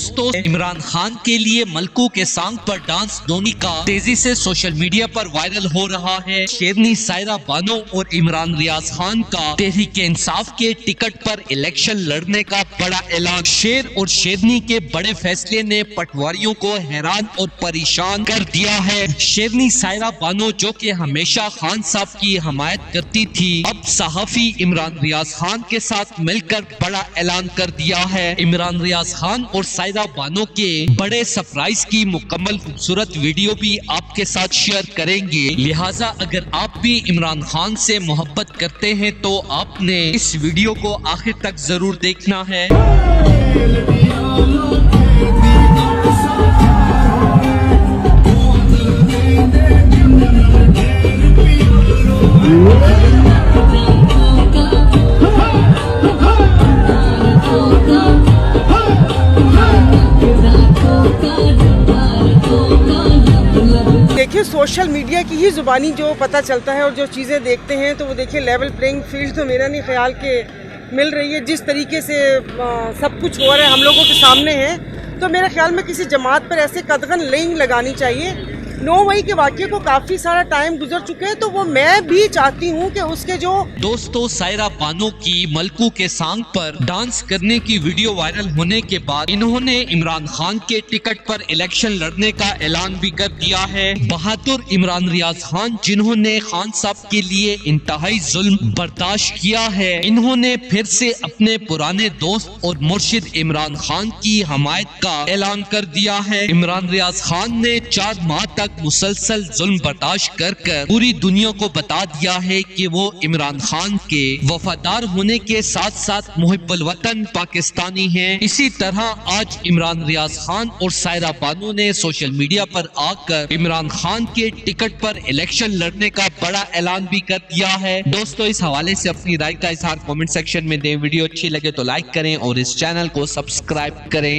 दोस्तों, इमरान खान के लिए मलकू के सॉन्ग पर डांस धोनी का तेजी से सोशल मीडिया पर वायरल हो रहा है। शेरनी सायरा बानो और इमरान रियाज खान का तहरीके इंसाफ के टिकट पर इलेक्शन लड़ने का बड़ा ऐलान। शेर और शेरनी के बड़े फैसले ने पटवारियों को हैरान और परेशान कर दिया है। शेरनी सायरा बानो, जो कि हमेशा खान साहब की हमायत करती थी, अब सहाफी इमरान रियाज खान के साथ मिलकर बड़ा ऐलान कर दिया है। इमरान रियाज खान और सायरा बानो के बड़े सरप्राइज की मुकम्मल खूबसूरत वीडियो भी आपके साथ शेयर करेंगे। लिहाजा अगर आप भी इमरान खान से मोहब्बत करते हैं तो आपने इस वीडियो को आखिर तक जरूर देखना है। देखिए, सोशल मीडिया की ही जुबानी जो पता चलता है और जो चीज़ें देखते हैं तो वो देखिए लेवल प्लेइंग फील्ड तो मेरा नहीं ख्याल के मिल रही है। जिस तरीके से सब कुछ हो रहा है हम लोगों के सामने है, तो मेरे ख्याल में किसी जमात पर ऐसे कदगन नहीं लगानी चाहिए। 9 मई के वाक़ये को काफ़ी सारा टाइम गुजर चुके हैं, तो वो मैं भी चाहती हूँ कि उसके जो दोस्तों, सायरा बानो की मलकू के सॉन्ग पर डांस करने की वीडियो वायरल होने के बाद इन्होंने इमरान खान के टिकट पर इलेक्शन लड़ने का ऐलान भी कर दिया है। बहादुर इमरान रियाज खान, जिन्होंने खान साहब के लिए इंतहाई जुल्म बर्दाश्त किया है, इन्होंने फिर से अपने पुराने दोस्त और मुर्शिद इमरान खान की हमायत का ऐलान कर दिया है। इमरान रियाज खान ने 4 माह तक मुसलसल जुल्म बर्दाश्त कर पूरी दुनिया को बता दिया है कि वो इमरान खान के वफादार होने के साथ साथ मुहिब्बुल वतन पाकिस्तानी हैं। इसी तरह आज इमरान रियाज खान और सायरा बानो ने सोशल मीडिया पर आकर इमरान खान के टिकट पर इलेक्शन लड़ने का बड़ा ऐलान भी कर दिया है। दोस्तों, इस हवाले से अपनी राय का इजहार कमेंट सेक्शन में दें। वीडियो अच्छी लगे तो लाइक करें और इस चैनल को सब्सक्राइब करें।